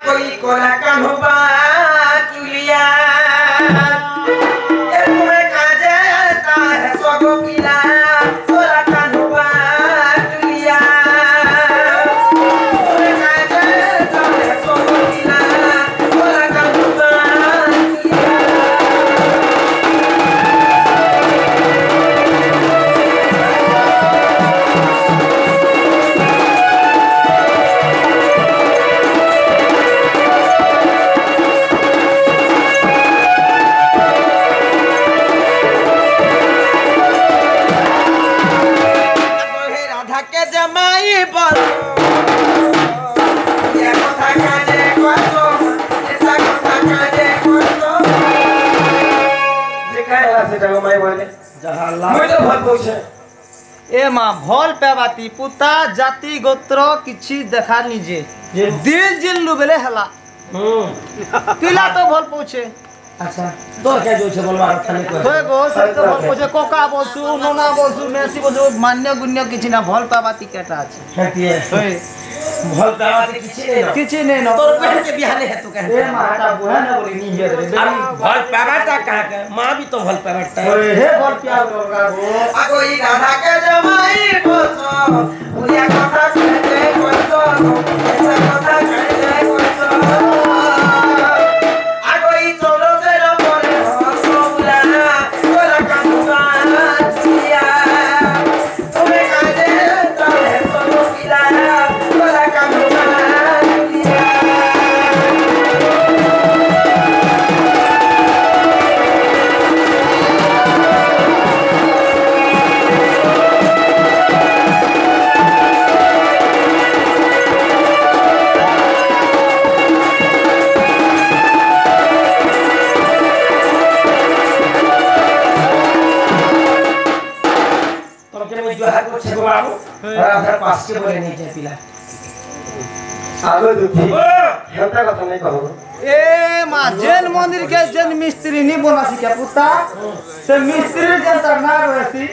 कोई कोला कान्होबा चुलिया ये तुम्हें काजे ता है सोगो किला कोला कान्होबा चुलिया तुम्हें काजे ता है सोगो किला कोला कान्होबा चुलिया ए माँ भल पेबाती पुता जाति गोत्र किछि देखा निजे दिल जिल लुबेले हला पिला तो भल पहुँचे अच्छा तो क्या जो छे बोलवा खाली को होय गो से तो भल पहुँचे कोका बोलसु नोना बोलसु मेसी बोलसु मान्य गुण्य किछि ना भल पेबाती केटा अछि हेतिए होय भल पेबाती किछि नै न तोर बहन के बियाह नै हेतु कहे ए माँ ता बुआ न बोली नी हे रे भल पेबाता कहा के मां भी तो भल पेबाता होय हे भल प्यार करगा गो आ कोई राधा के जमाई बोचो उलिया कथा कहते कोइतो ऐसा कथा कहते कोइतो आ कोई चलो तेरा परे हंसो बुलाना कोला कानुबा चिया तुम्हें काजे तले सोलो किला कोला कानुबा चिया पास के बोले नहीं जाए पिला आगो दुखी हेता कथा नहीं कहो ए माँ जैन मंदिर के जैन मिस्त्री नहीं बना सिका पुता से मिस्त्री जैन तरना रहसी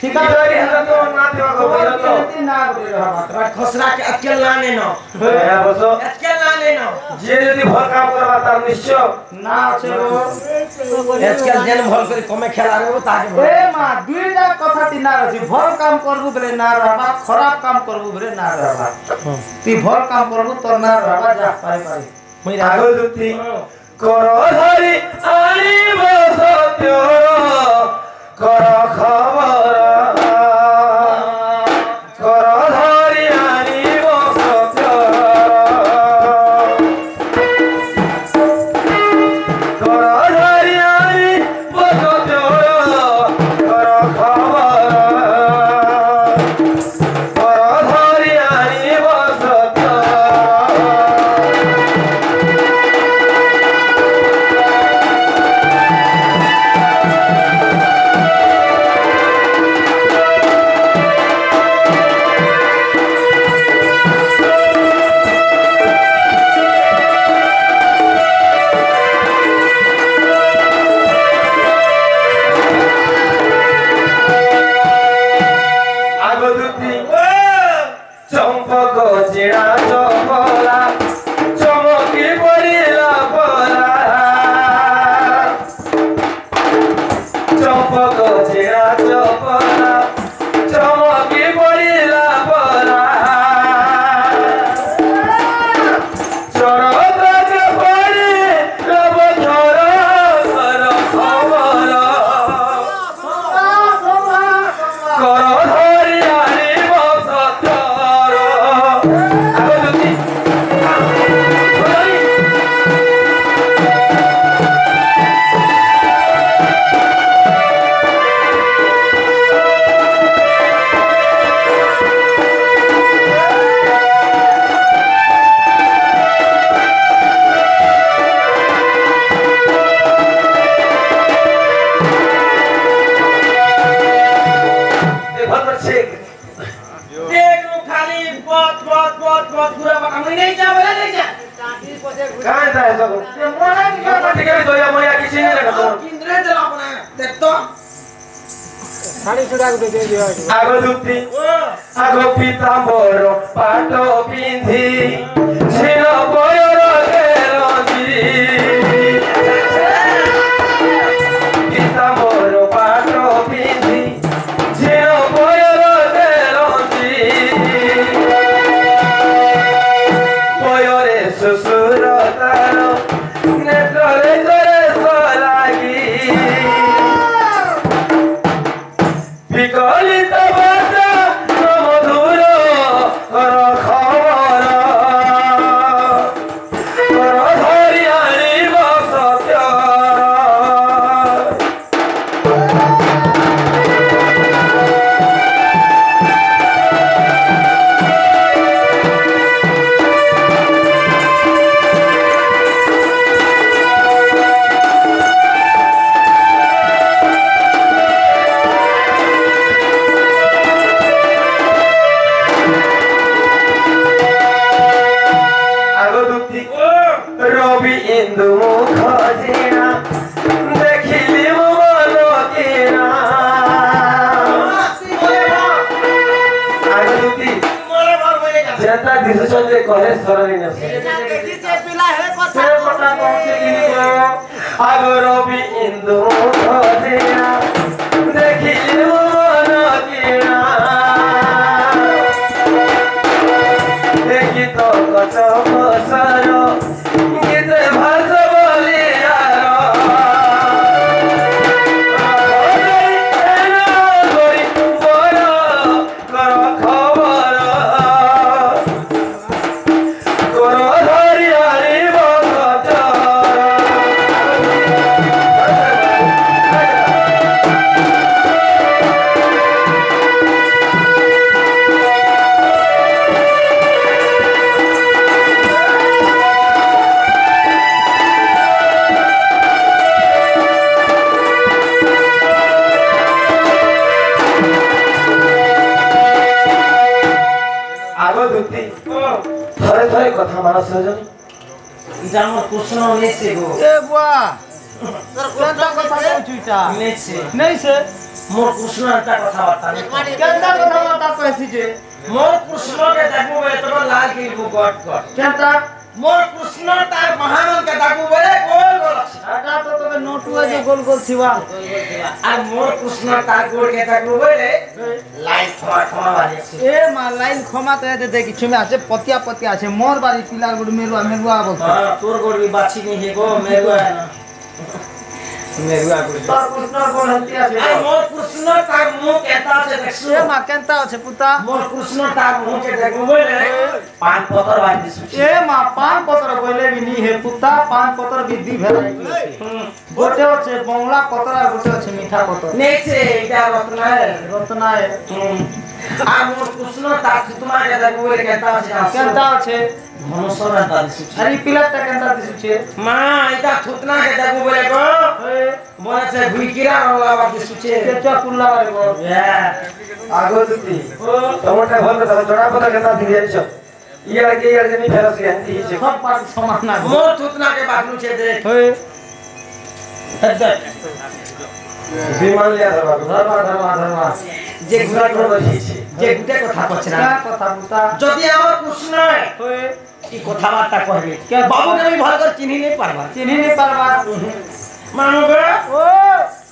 ठिका इधर हेता तो ना देवा को बोलो तो ना बोले रहा मात्र खसरा के अकेला ने न है बसो अकेला ने न जे यदि भल काम करबा तार निश्चय ना छेगो आजकल जन भल करे कमे खेला रे ताके ए माँ दुईटा कथा तिना रहसी भल काम करबु बेले ना रहबा खराब काम करबु बेले ना रहबा ती भल काम करबु तो ना रहबा जा पाई মই आगो दुखी करो धरी आनी बसत्यो करो खबर करो धरी आनी बसत्यो करो धरी आनी बसत्यो करो खबर करो धरी आनी बसत्यो आगोदुती चंपक चिड़ा चपला चमकी पड़िला पला चंपक चिड़ा चपला चमकी पड़िला पला चरत पड़ी रब झर कर खबर कर धरी आनी बसत्तर आगोदुती आगो दुखी आगो पीताम्बर पाट पिंधि झिन बयर শ্বশুর তার নেত্রে করে সলাগি বিকলিত বাজা মধুর কর খবর কর ধরি আনিব সত্য রবি ইন্দু মুখ জিনা দেখিলি মন কিনা আগতি যেটা দিশুছন যে কহে সরনি নছে সে কথা কହୁଛି কিন্তু আগ রবি ইন্দু মুখ জিনা দেখিলি মন কিনা দেখি তো কত বছর গীতে ভাষ বলি খবর কর ধরি আনিব আগদুতি থরে থরে কথা মানুষ সজনী আমার প্রশ্ন নেছে গো এ বুয়া কেনটা কথা কইছু তা নেছে নাই সে মোর প্রশ্নটা কথাবার্তা কেনটা কথা কইছি যে মোর প্রশ্নকে দেখো এত লাল কিনবো গট গট কেনটা মোর প্রশ্ন তার মহানকে ডাকু বলে গোল গোল আটা তো তবে নোটুয়া যে গোল গোল ছিবা আর মোর প্রশ্ন তার গোলকে ডাকু বলে লাইট খাওয়া খাওয়া বাজে এ মা লাইন ক্ষমা তো এতে দেখি ছুমে আছে পতিয়া পতিয়া আছে মোর বাড়ি পিলার গুড় মেরুয়া বলছে হ্যাঁ তোর গোলবি বাছি নি হে গো মেরুয়া মেরুয়া গোল তোর প্রশ্ন কোন হতি আছে আর মোর প্রশ্ন তার মুখ এটা আছে দেখছো এ মা কেনটা আছে পুতা মোর প্রশ্ন তার মুখে ডাকু বলে পান পতর বাজি সুচি এ মা পান পত্র কইলে বিনি হে পুতা পান পত্র বিধি ভেরাইটি গোটে আছে বংলা পত্র আর গোটে আছে মিঠা পত্র নেছে এটা রত্নায় রত্নায় আর মোর প্রশ্ন তার তোমাকে ডাকু বলে কেটা আছে কেনটা আছে মনসরা দাদি সুচি আরে পিলারটা কেনটা দিছুছে মা এটা থুতনাকে ডাকু বলে গো বলেছে ভুইকিরা রলা বাজি সুচি কেচা কুল্লা বাড়িব আগদুতি তোমরা ভাল কথা জড়া কথা কথা দিয়ে যাচ্ছ ইয়ার কে নি ফেরস কে আনতি আছে সব পাঁচ সমান না মোর থুতনাকে বাটলুছে দে হই বিমান লিয়া ধরবা যে গুড়া গুড়া বসিছে যে গুটে কথা কচ্ছে না কথা পুতা যদি আমার প্রশ্ন হয় হই কি কথাবার্তা করবে বাবুকে আমি ভালো করে চিনি নেই পারবা চিনি নি পারবা মানু গো ও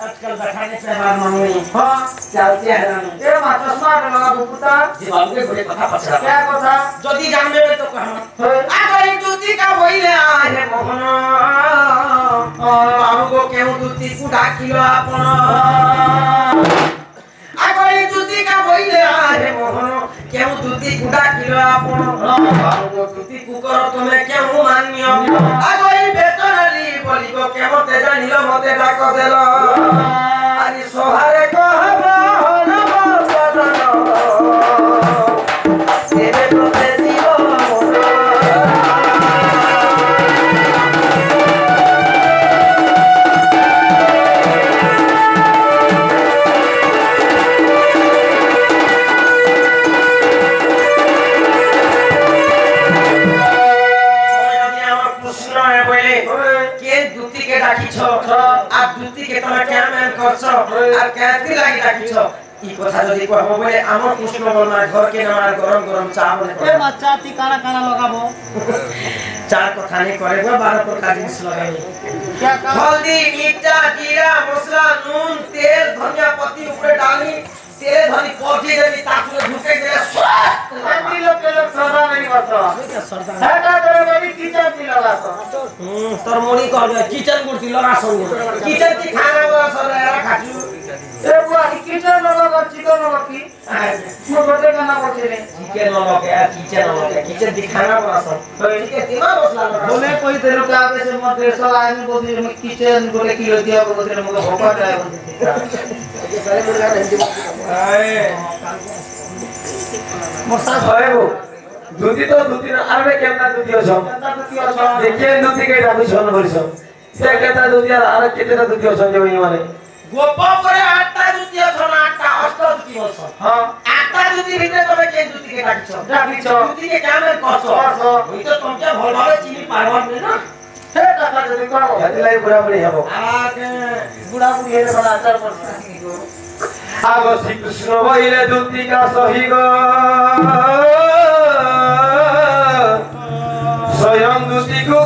আজকাল দেখা নেই পারবার মানু হ্যাঁ চালতে হারানো এ মা চশমা লাগা পুতা যে বাবুকে বলে কথা কচ্ছে না কে কথা যদি জানবে তো কহ হই আগে দুতি কা বইলে আরে মোহন বাবুকে কেউ দুতি কু ডাকিল আপন আগে দুতি কা বইলে আরে মোহন কেউ দুতি কু ডাকিল আপন বাবুকে দুতি কু কর তুমি কেউ মান্য আগে বেতনালি বলিব কেমতে জানিল মতে ডাক দেল আরে সহারে কহব নব বদন সেবে প্রতে জীব আর দুতিকে তোমরা কেমন করছ আর কেতি লাগি রাখিছ এই কথা যদি কহব বলে আমার কৃষ্ণ বর্মা ঘরকে নামার গরম গরম চা বলে এ মা চাতি কানা কানা লাগাবো চার কথা নেই করে গো 12 প্রকার জিনিস লাগাই क्या काम हल्दी मिर्चा जीरा मसला नून तेल धनिया पत्ती ऊपर डाली तेरे धनी कोठी देवी ताकू ढुके गए लोग के लोग सदा नहीं बता सरदार है का करे मेरी टीचर তোর মুড়ি করবে কিচেন করতি লগা সঙ্গে কিচেন কি খানা বলা সরে এরা খাচু এ বুয়া কিচেন লগা চিকন লগা কি মো বড় গানা বলছিলে চিকেন লগে আর কিচেন কি খানা বলা সর চিকেন দিমা বসলা बोले कोई तेरे को आगे से मत देर साल आए में बोली मैं किचन बोले किलो दिया बोले तेरे मुझे भोपा जाए ये सारे मुर्गा नहीं दिमा आए मसा হয় গো দুতি তো দুতি না আরে কেমন দুতি আছো দেখিয়ে দুতি কে ডাবি শোন বলিছ সে কেতা দুতি আর কেতা দুতি আছো যে মানে গোপ করে আটটা দুটি আছে না আটটা অষ্ট দুটি আছে হ্যাঁ আটটা দুটি ভিতরে তবে কে দুটি কে ডাকছো ডাকিছ দুটি কে কেমন করছো ওই তো তোমাকে ভালোভাবে চিনি পারবা না हे কথা যদি করো এতি লাই পুরা পুরি হবো আগে বুড়া বুড়ি হেলে বড় আচার করছে আগো শ্রীকৃষ্ণ বইলে দুতি কা সহি গো স্বয়ং দুতি গো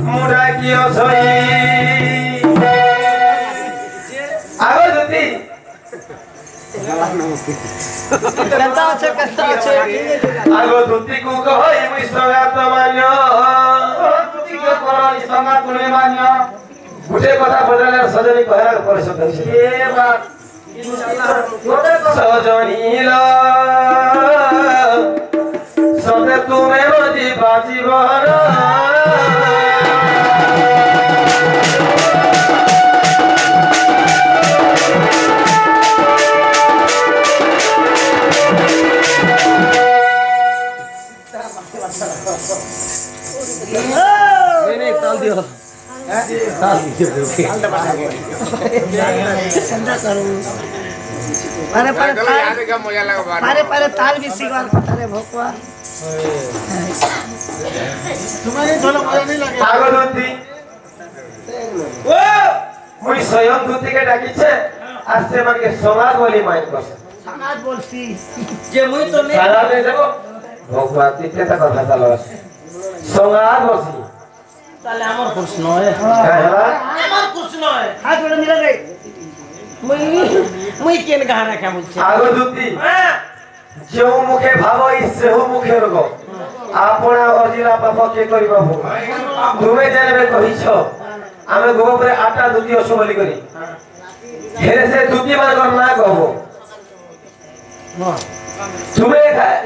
মুড়া কি অছই আগো দুতি কেনতা আছে আগো দুতি কু কই মুই সগাত মান্য তুই কে করো ইসমা কোনে মান্য গুটে কথা বদলে সজনি কহরা পরিশোধ হইছে এ বাপ গোটে সজনীল সতে তুমি মজি বাজিবর नहीं ताल दियो ताल दियो अरे परे ताल भी सिगवार पता रे भोकवा तुम्हारे ढोलक मजा नहीं लगे আগো দুতি ও মুই স্বয়ং দুতিকে ডাকিছে আর সে মানকে সমাজ বলি মাইন করছে समाज बोलसी যে মুই তো নেই সারা দে দেব ভগবান তিনটা কথা চালো সমাজ বসি তাহলে আমার প্রশ্ন হ্যাঁ আমার প্রশ্ন हाथ जोड़े मिला गई মুই কেন গানা কে বলছি আগো দুতি হ্যাঁ যেও মুখে ভাব সেও মুখে রোগ আপনা অজিলা পাপ কে করিব তুমি জানবে কহিছ আমি গোবরে আটা দুতি অসমলি করি হেরে সে দুতি মানে কর না কহব তুমি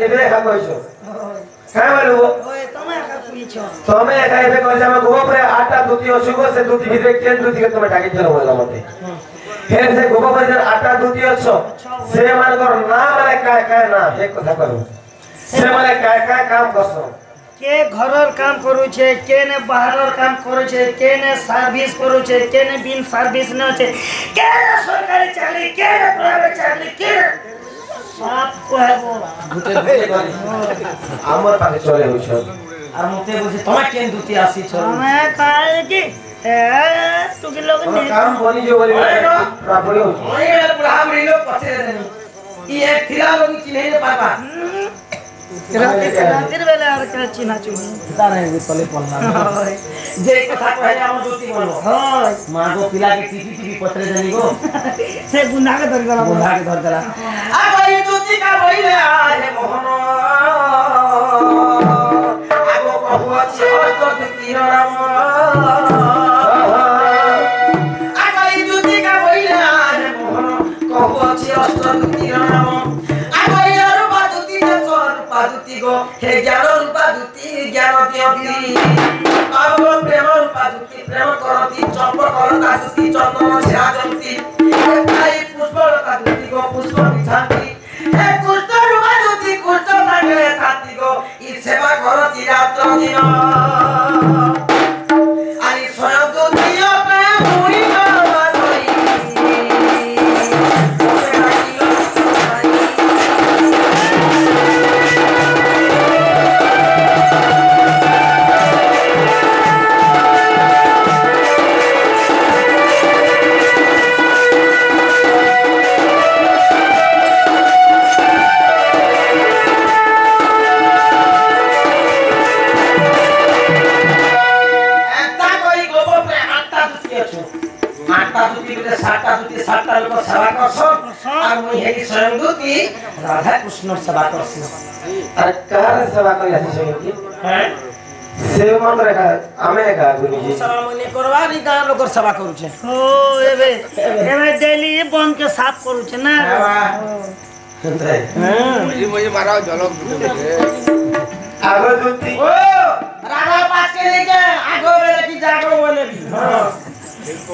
এবে খা কইছ কাই বলবো ओए तुम्हें का पूछो তুমি একা এবে কইছ আমি গোবরে আটা দুতি অসুগ সে দুতি ভিতরে কেন দুতিকে তুমি ডাকি দিল বলে মতে হেরে সে গোবরে যে আটা দুতি অছ সে মানে কর না মানে কায় কায় না এক কথা করো সে মানে কায় কায় কাম করছ के घरर काम करू छे के ने बाहरर काम करू छे के ने सर्विस करू छे के ने बिन सर्विस न छे के ने सरकारी चाकरी के ने प्राइवेट चाकरी के ने सब को है वो গুটে গুটে করি আমার পাকে চলে হইছ আর মতে বলছি তোমার কেন দুটি আসি ছ मैं काहे की ए तू के लोग আমার ने কাম বলি যে বলি প্রাপরি হইছ ওই এর বুড়া বুড়ি লোক পছরে দেনি ই এক থিরা লোক চিনে না পারবা রাতের বেলা আর কে চিনা চুনি জানে তলে পড়না যে কথা কহে আমার দুটি বলবো হয় মা গো পিলাকে টিপি টিপি পছরে দেনি গো সে গুনাহ के धर गला বুড়া কে ধর দেলা আগো দুটি কা বইলে আহে মোহন আগো কহু আছে অষ্ট দুটি রাম আগো দুটি কা বইলে আহে মোহন কহু আছে অষ্ট দুটি রাম আগো ইয়ার বাদুতি চর পাদুতি গো হে জ্ঞান রূপা দুতি জ্ঞান দিয়তি আগো প্রেম রূপা দুতি প্রেম করতি চম্প করতা দুতি চন্দন সিরাজন্তি তাই পুষ্প রূপা দুতি গো পুষ্প বিছান্তি হে কুষ্ঠ রূপা দুতি কুষ্ঠ থাকে থাতি গো ই সেবা করতি রাত্র দিন আই স্বয়ং দুতি অপে মুই বাদই একটা কই গোবরে আটটা দুটি আছে আটটা দুটি বলে সাতটা দুটি সাতটা লোক সেবা করছ আর মুই হেই স্বয়ং দুটি রাধা কৃষ্ণ সেবা করছি আর কার সেবা করি আছিস কি হ্যাঁ से मन रे का आमे का गुरुजी सभा मने करवारी गां लोकर सभा करू छे ओ एबे एबे डेली बन के साफ करू छे ना आगो दुती ओ राणा पास के लेके आगो बेले की जागो बोले भी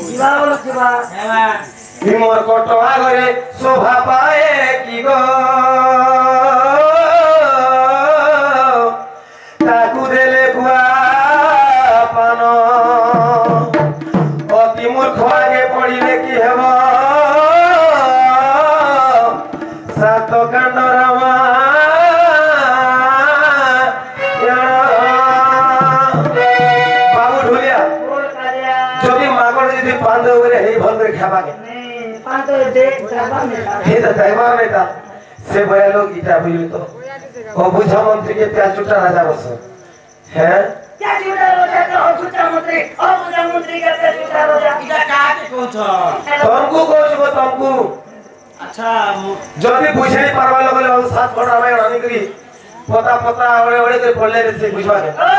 जीवा बोलो जीवा मोर कटवा घरे शोभा पाए की गो ताकू देले गुआ पान अति मूर्ख आगे पड़िले की हेब सात कांड रामा बाबू ढोलिया बोल कालिया যদি মাগর যদি পাঁদ করে হেই ভাল করে খাবা কে पांच देख जाबा में हे तो दैवा में था से बया लोग गीता बुझली तो ओ बुझा मंत्री के प्यार चुटा राजा बस हैं क्या जुड़ा रोजा के और छुटा मंत्री और पूजा मंत्री का क्या जुड़ा रोजा इटा का के कहू छ तुमको कहू तुमको अच्छा जदी बुझे नहीं पारवा लगले और सात घंटा में रानी करी पता पता ओड़े ओड़े के पड़ले रे से बुझवा के ओ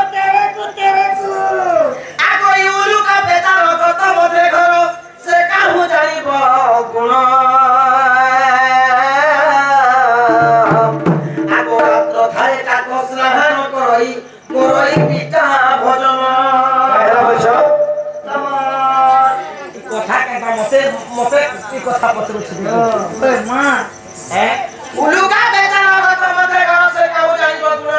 तेरे तू आगो इउलु का बेटा लगत मधे घर से काहू जानिब गुण आगो रात्र थाए काको स्नान करई करई पिता भजन कहला बछ तमार ई कथा केटा मते ई कथा पत्र छी ओ मां हैं उलु का बेटा लगत मधे घर से काहू जानिब गुण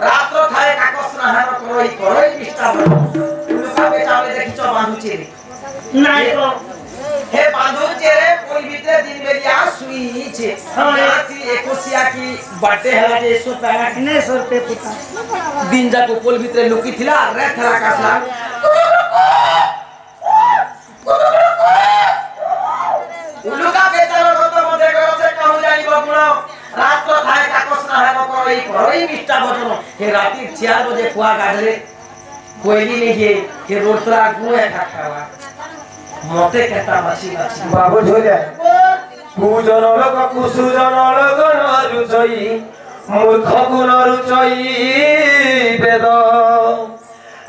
रात्र थाए काको स्नान करई करई पिता भजन उलु का बेटा ले देखि छ बांधु छी नहीं तो हे बांधु चेरे कोई बीते दिन बेलिया सुई छे रात्रि एकोसिया की बर्थडे हला जे सो पैरा नहीं सौ रुपये पुता दिन जाको कोल भीतर लुकी थिला रे थरा कासला उलुका बेचार गत मधे गयो से कहू जाई बगुण रात तो थाए काकस ना है करई करई मिष्टा बजन हे राति 4 बजे कुआ गाडले कोइली नहीं के रोड तरा गुए खावा मते केता बासी बासी बाबू झोलिया कुजन लोक कुसुजन लोक नरुचई मूर्ख को नरुचई वेद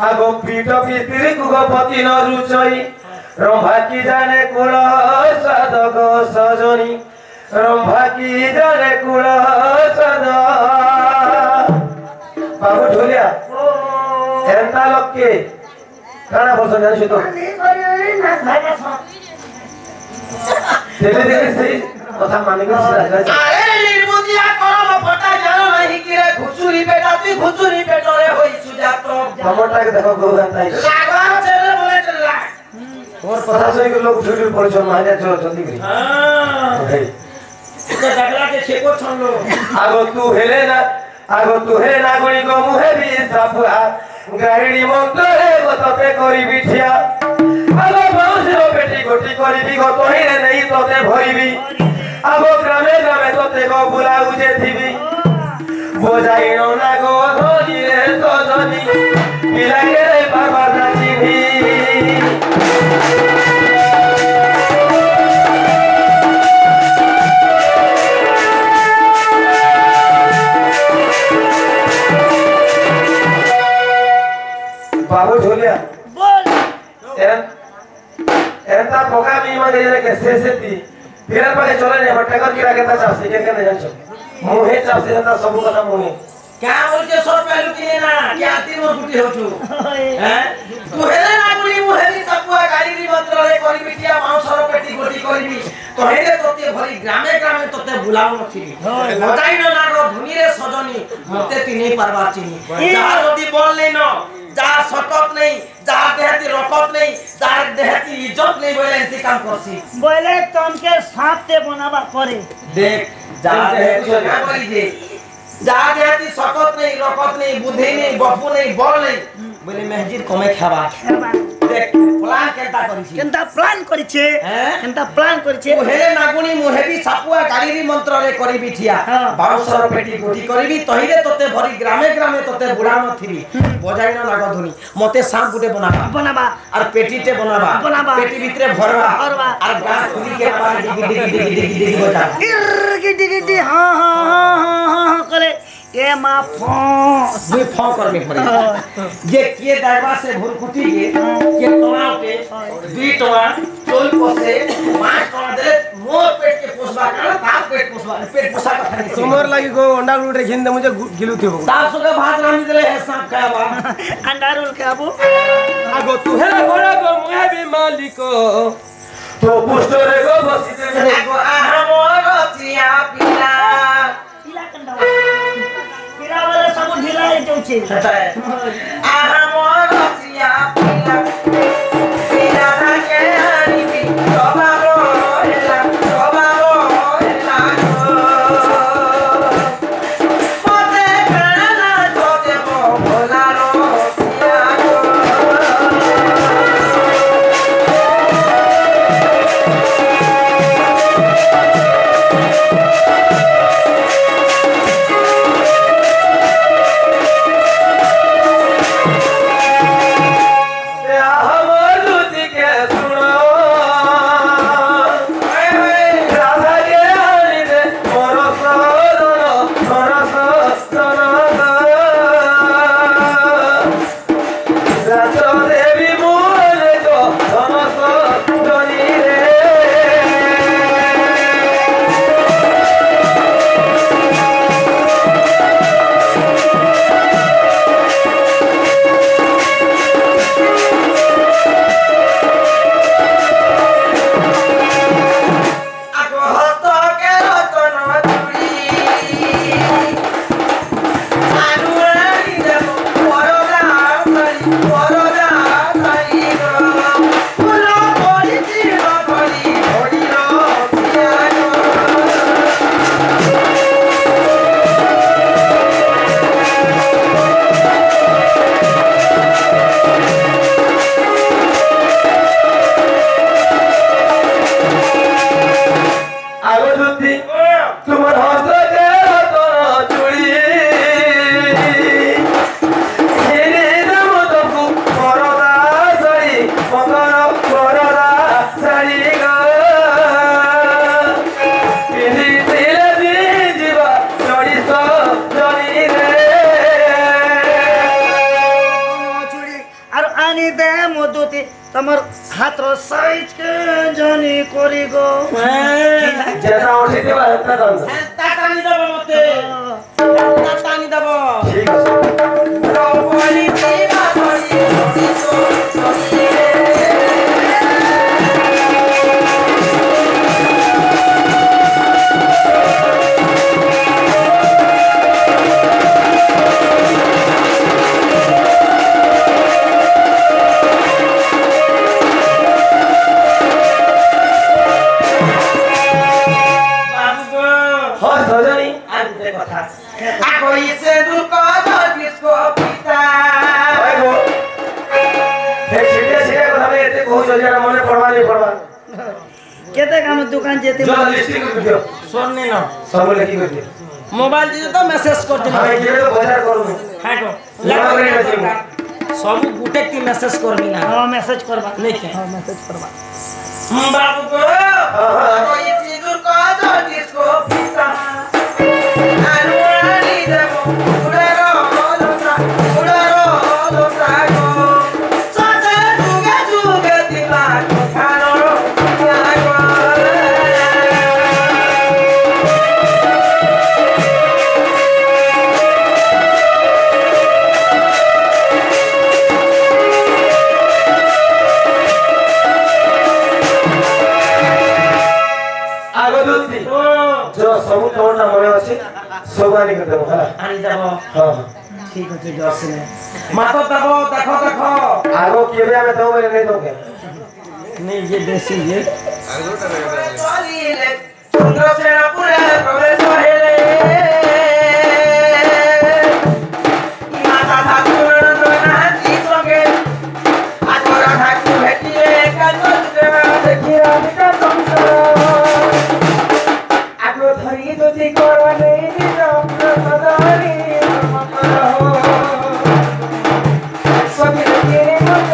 आगो पीठ पितरी कुगपति नरुचई रंभा की जाने कुल साधक सजनी रंभा की जाने कुल सद बाबू झोलिया एंता लोक के काना बोल जानिस तो तेरे से कथा माने के राजा अरे निर्बुद्धिया करम फटा जानो नहीं कि रे घुचुरी बेटा तू घुचुरी बेटा रे होई सुजा तो टमाटर के देखो गोगाताई लागवा चले बोले चला और पता से के लोग झूठ बोल छ माने जो जल्दी करी हां भाई तो डगला के छेको छलो आगो तू हेले ना गणी को मुहे भी सापुआ गाड़ी मंतरे गतते करी बिठिया आगो बाउसरो बेटी गोटी करी भी गतो ही नहीं तोते भइबी आगो ग्रामे ग्रामे तोते को बुलाउ जे थिबी बोजाई ना गो धनी रे तो धनी मिलाके रे बाबा नाची भी बाबू झोलिया बोल एंता पोका मी मागे जने के से ती फिर पाके चले ने बटकर किरा के ता चासे के ने जान छ मुहे चासे एंता सब कथा मुहे क्या बोल के सो पहलू की ना क्या तीन और गुटी हो छु हैं तू हेले ना गुली मुहेली सपुआ गाड़ी री मंत्र रे करी बिटिया मांसर पेटी गोटी करबी तो हेले तोते भरी ग्रामे ग्रामे तोते बुलाव नथिबी बताई ना रो धुनी रे सजनी मते तिने परवा चिनी जा जदी बोल ले न जा सकत नहीं जा देहती रकत नहीं जा देहती इज्जत नहीं बोले ऐसे काम करसी बोले तुमके सांप ते बनावा पड़े देख जा देहती क्या बोली जे जा देहती सकत नहीं रकत नहीं बुद्धि नहीं बपू नहीं बल नहीं बोले महजिद कमे खावा देख प्लान केता करिछि केनता प्लान करिछे हैं? केनता प्लान करिछे तू हेले नागुनी मुहेबी सापुआ गाड़ीरी मंत्र रे करिबी थिया हाँ। 1200 पेटी गोटी करिबी तहिरे तोते भरी ग्रामे ग्रामे तोते बुढ़ा नथिबी बजाई न लाग धुनी मते सांप गुटे बनाबा बनावा और पेटीटे बनाबा बनाबा। पेटी भीतरे भरबा भरबा। और गास खुली के पास डिगी डिगी डिगी डिगी डिगी बजा गिर गिटी गिटी हां हां हां हां हां करे ए मा फो দুই ফ করবে পড়ে যে কে দারবা সে ভুল কুটি গে কে তোমাকে দুই তোমা চল পসে মাছ তোমা দিলে মোর পেট কে পোষবা কারণ তার পেট পোষবা পেট পোষা কথা नहीं তোমার লাগি গো অন্ডা লুটে ঘিনতে মুঝে গিলু থিব তার সঙ্গে ভাত রাঁধি দিলে হিসাব খাবা अंडा रोल खाबो আগো তু হেলা ঘোড়া গো মুহে বি মালিক তো পুষ্ট রে গো বসিতে আগো আহা মোর চিয়া পিলা पिला कंडा पिला वाला सब ढिला जाउछे আহা মোর চিয়া পিলা পিলা না কে আনিবি সবারো হেলা মতে কানা তোতে ভোলারো চিয়া तमर हाथ रो साइज के जानी कोरी गो जेना उठी देबा एता दम तातानी दब मते तातानी दब ठीक আছে रोबोली तेरा थोड़ी थोड़ी केते काम दुकान जेते जो लिस्टिंग कर दियो सुननी ना सब लिखी कर दियो मोबाइल दियो तो मैसेज कर दियो हां जेले तो बाजार करू हां तो लगा करे बच्चे सब गुटे की मैसेज करबी ना हां मैसेज करबा नहीं के हां मैसेज करबा बाबू को कोई चीज को जो डिस्को पिता अनुरानी देबो उड़ारो लोटा गो साथे जुगे दिला खानो जो सब तोड़ना मने अछि सोगानी कर देबो हला आनी देबो हां ठीक अछि जस ने मातो देबो देखो आगो केबे आमे तो मेरे नहीं दोगे नहीं ये देसी ये चंद्रसेना पूरे प्रवेश हेले माता ठाकुर नाची संगे आगोरा ठाकुर भेटिए काजो देवा देखिरा निका संसार आगो धरी दोती करवा नहीं दिनो सदारी मकर हो सभी तेरे मत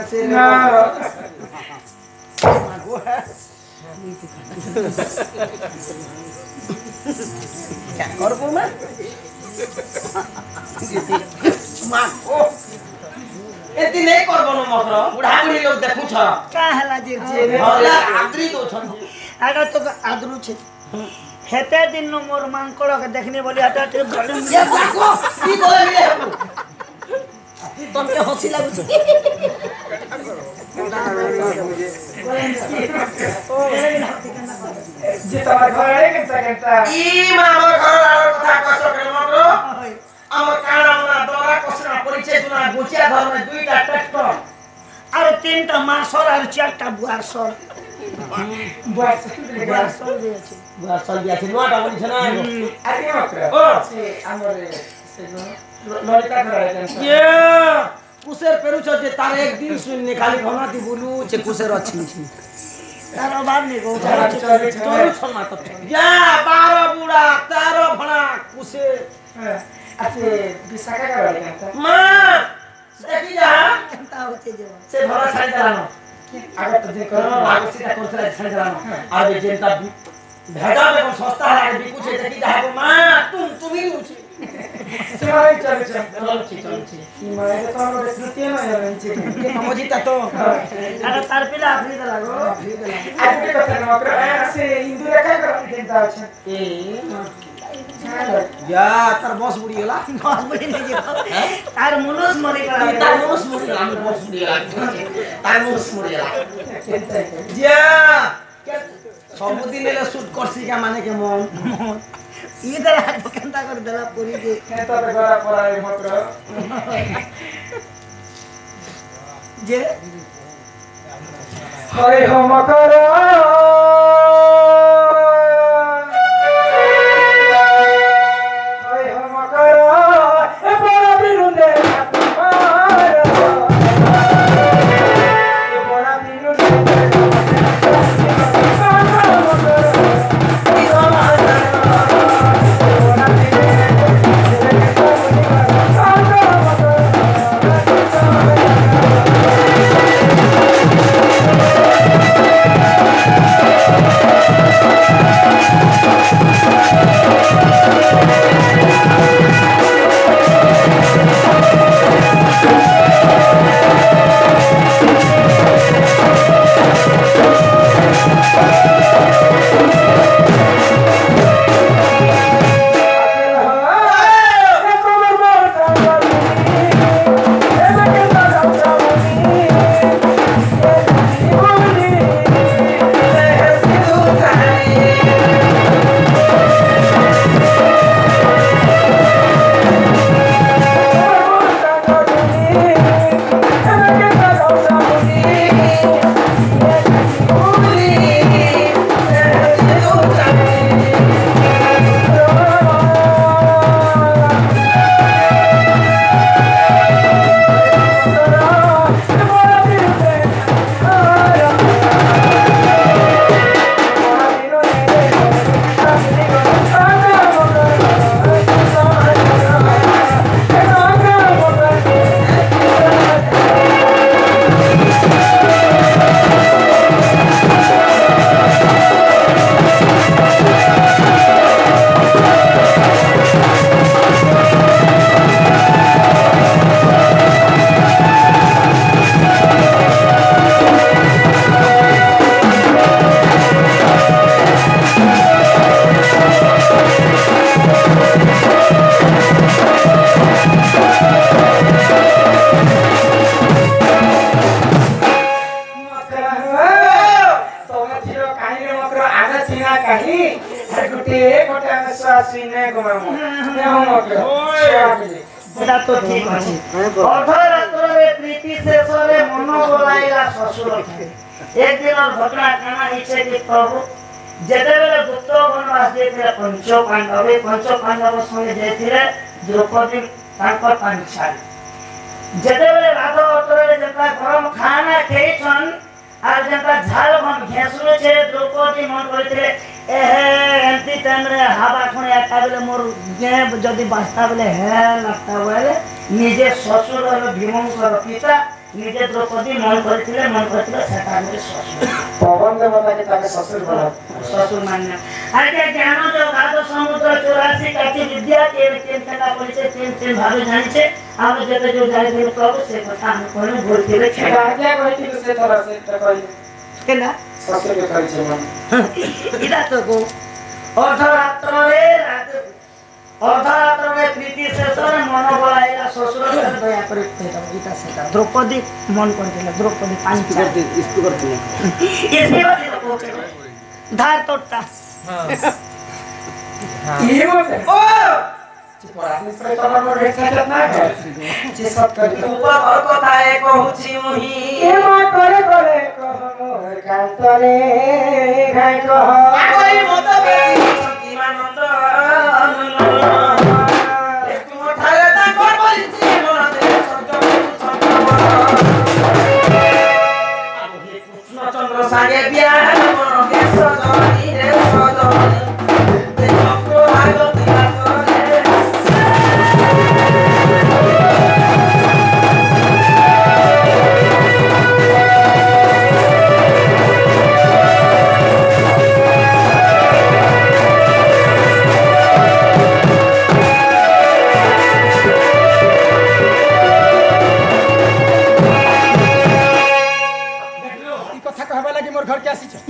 से না क्या करबो मैं मां को एती नहीं करबो न मकर बुढ़ा बुढ़ी लोग देखु छ का हला जे होला आद्री दो छन आगा तो आदरू छे हेते दिन नो मोर मांकड़ के देखने बोली हटा ते गड़म ये बाको की बोले मिले तुमके हंसी लागु छ যে তোমার ঘরে কেনটা কেনটা ई मामर घर आरो कथा कस करे मकर আমার কানাম না দরা কসনা পরিচয় দুনা গোচিয়া ধর্মে দুইটা ট্রাক্টর আর তিনটা মাসর আর চারটা বুয়ার সর বয়স বুয়ার সর দিয়েছে বুয়া চল দিয়াছে নটা বলিছ না আরে মাত্র ও সে আমরে সে ললিতা ঘরে কেনটা ये कुसेर पेरुछ जे तार एक दिन सुनने खाली भनाती बोलू जे कुसेर अछि তার অভাব নেই গো चोरी छल ना तो या 12 बुढ़ा 13 भणा कुसेर আছে বিশাখা ঘরে কেনটা मां देखि जा কেনটা হচ্ছে যে से भरा छाई दलानो আগে তো যে করো आगे सीधा कोसला छाई दलानो आगे जेंता भेजा में कोन सस्ता है बिकु छे देखि जा मां तुम ही लुची সেমাই চলে চলে चल छी মায়ের তো আমার স্মৃতি না হচ্ছে ये ममोजिता तो আর তার পিলা আপনি তো লাগো আজকে কথা না মাত্র সে হিন্দু রেখা করে কেনটা আছে ए या तार बस बुढ़ी गेला বস বলি নেই যে তার মনস মরে গেল तार मुस मुड़ी हम बस बुढ़ी गेला तार मुस मुड़ी गेला কেনটা जिया सबुदिन एले शूट करसी का माने के मन ইদার হাত কেনটা করে দেলা পুরি যে কেনটা গড়া পড়ায় মাত্র যে হয় মকর হয় মকর এ বড় বিরুনে মার এ বড় বিরুনে এটা তো ঠিক আছে অর্ধরাত্রে প্রীতি শেষরে মন বলাইলা শ্বশুর একদিনের ঘটনা কানা হয়েছে যে প্রভু যেতেবেলে গুপ্ত বনবাস যেতে পঞ্চ পাণ্ডব সঙ্গে যেতে দ্রৌপদী তাঙ্কর পাঞ্চালী যেতেবেলে রাধা অতরে যেটা গরম খানা খেয়েছন আর যেটা ঝাল ঘেঁসুছে দ্রৌপদী মন করেছিল এমতি টাইমে হাবা খুঁড়ে একটা বেলে মোর যদি বাঁচতা বেলে হ্যাঁ লাগতা বলে নিজে শ্বশুর হল ভীমঙ্কর পিতা নিজে দ্রৌপদী মন করেছিল সেটা গোটে শ্বশুর পবন দেবতাকে তাকে শ্বশুর বলা শ্বশুর মানে আগে জ্ঞান জগাদ সমুদ্র 84 কাটি বিদ্যা কেন খেলা করেছে কেন ভাবে জানিছে আমরা যেতে যে জানিছিল প্রভু সে কথা আমি কোন বলতিলে সেটা আগে কইছিল সে তোরা সেটা কই কেনা শ্বশুরকে কইছে না ইরা তো গো অর্ধরাত্রে প্রীতি শেষরে মন বলাইলা শ্বশুর দয়া করে গীতা সেটা দ্রৌপদী মন করেছিল দ্রৌপদী পানি করতে ইস্তু করতে ধার তোরটা ये बोलते ओ चिपरानी से तोरा मोर भेट सकत ना है जे सब कर ऊपर और কথায় কহুছি মুহি ए मा करे कह मोर कांतरे गाय कह আগই মত বেশি মানন্দ একটু ঠারে তা কর বলিছি মনতে সত্য কৃষ্ণচন্দ্র সাগে বিয়া মন কেশ জনি রে সজনি দেখো আগতি করে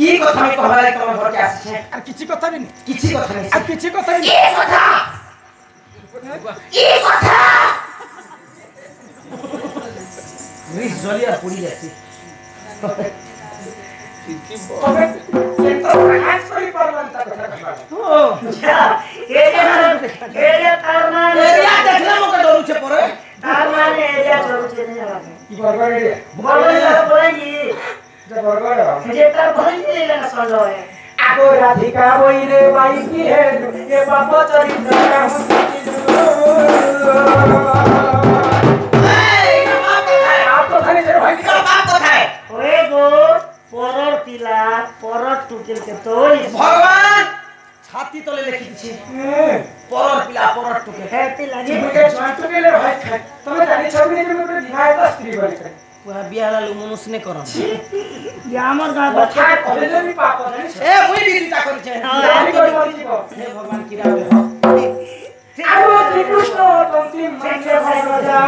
ई কথা আমি কহবা লাগি তোমার ঘরকে আসছে আর কিছু কথা বি নি কিছু কথা নাই আর কিছু কথা বি নি এই কথা রিস জলিয়া পড়ি যাচ্ছে তবে সেটা আজ করি পারলাম তা কথা কইবা ও যা এরিয়া তার মানে এরিয়া দেখলাম ওকে ডরুছে পরে তার মানে এরিয়া চলছে না কি বরগড় রে বড় বড়ি যে বরগড় যে তার বড়ি না সলো আগো রাধিকা বইরে বাই কি হে এ বাপ চরিত্র এই বাপ কোথায় आप तो खाली तेरे भाई তোর বাপ কোথায় ওরে গো পরর পিলা পরর টুকিল কে তোই ভগবান ছাতি তলে লিখি দিছি পরর পিলা পরর টুকে হে পিলা জি मुझे जॉइंट के लिए भाई खाए तुम्हें जानी छवि में मुझे दिखाया था स्त्री बोले कर পুরা বিয়ালা লু মনুষ নে করন আমার গা बच्चा कॉलेज में पाप नहीं এ মুই বিদিতা করিছে আমি করি বলছি গো হে ভগবান কি রাবে আগো শ্রী কৃষ্ণ তন্ত্রী মানছে ভাই রাজা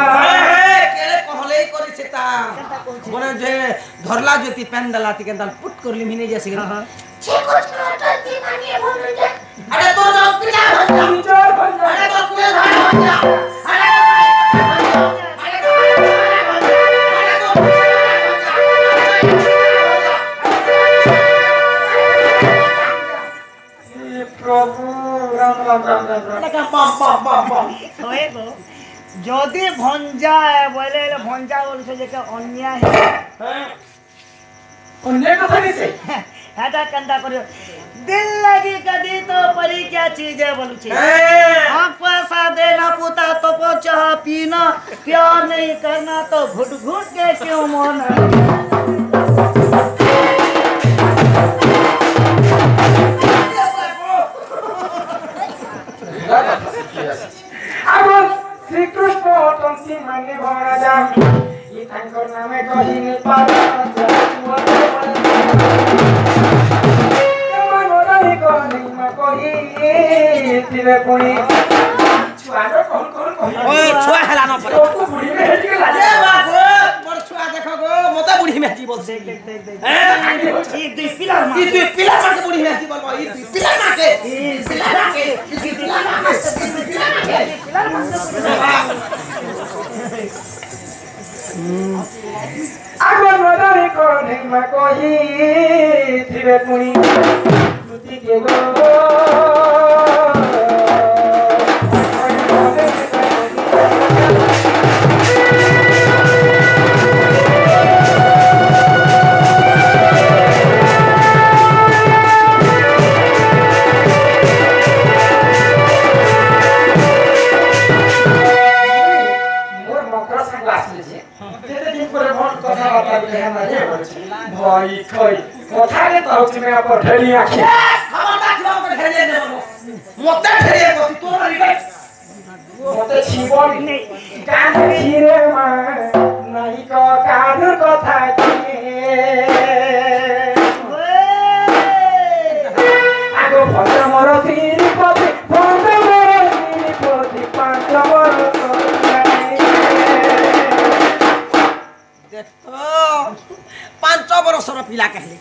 কেলে কহলেই করিছে তা বনে যে ধরলা জ্যোতি প্যান্ডালাতি কেন পুট করলি মিনে যাসি আরে তোর যাও পিতা বিচার ভাই আরে তোর কুলে ধর আরে प्रभु राम राम राम राम ওরে গো যদি ভঞ্জা বলে ভঞ্জা বলছে যে অন্যায় अन्य कथा नहीं से এটা কেনটা করিও दिल लगी कदी तो परी क्या चीज है बोलुछे आँख पैसा देना पुता तो को चाह पीना प्यार नहीं करना तो घुट घुट के क्यों मोना আগো শ্রী কৃষ্ণ তন্ত্রী মানে ভরাজা ই তাঙ্কর নামে কহিনি পারা তিরে পুনি ছুয়ার কোন কোন কহি ওই ছুয়া হেলা ন পড়ে তো বুড়ি মে হেজি কে এ লাগে বাগো মোর ছুয়া দেখো গো মতে বুড়ি মেজি বলছে ये दुई पिलर ই তুই পিলা মাকে বুড়ি মেজি বলবো ই তুই পিলা মাকে পিলা মাকে ই তুই পিলা মাকে পিলা মাকে আগো নদারি কোনি মা কহি তিরে পুনি তুতি কে গো মোর মকর সাংলাস লিছে যেতে দিন করে ফোন কথা বার্তা বলে আমরা রে বলছি ভাই কই কথা রে তো তুমি আপর ঢেলি আখি খবরদার ছিল ওকে ঢেলিয়ে দেব মতে ঢেলিয়ে বসি তোর রিগাই মতে ছিবনি নেই কাঁদছি রে মা নাই কো কাঁদুর কথা কি আগো ভদ্র মোর শ্রীপতি ভদ্র মোর শ্রীপতি পাঁচ মোর দেখতো 5 বছর পিলা कहले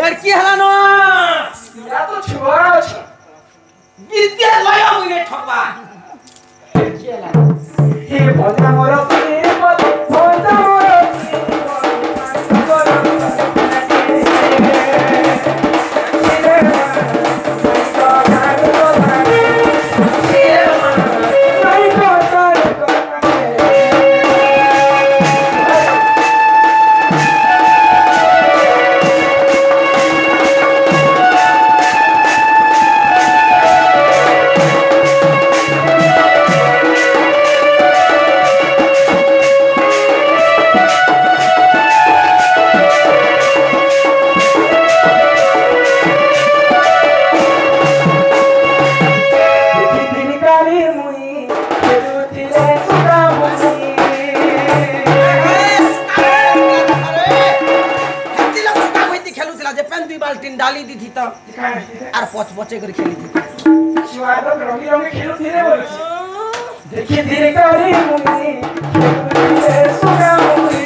এর কি হলা ন ইয়া তো ছোড়া আছে বিদ্যালয় মুই ঠকবা হে ভদ্র মোর শ্রীপতি ভদ্র মোর শ্রীপতি পাঁচ डाली दी थी तो और पच पचे कर खेली थी शिवाय रंगी रंगी खेलू धीरे बोलছি देखिए धीरे करी मुनी खेलू सुगा मुनी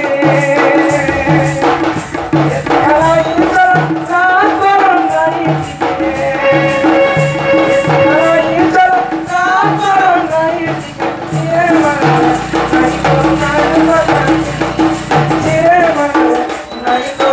ये सारा इंद्र सात रंगाई ये सारा इंद्र सात रंगाई ये मना नहीं तो ये मना नहीं तो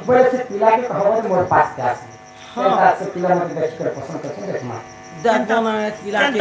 बोले से पिला के कहबो मोर पास के आसे हां से पिला मत देख कर पसंद करछे देखमा दादा ना पिला के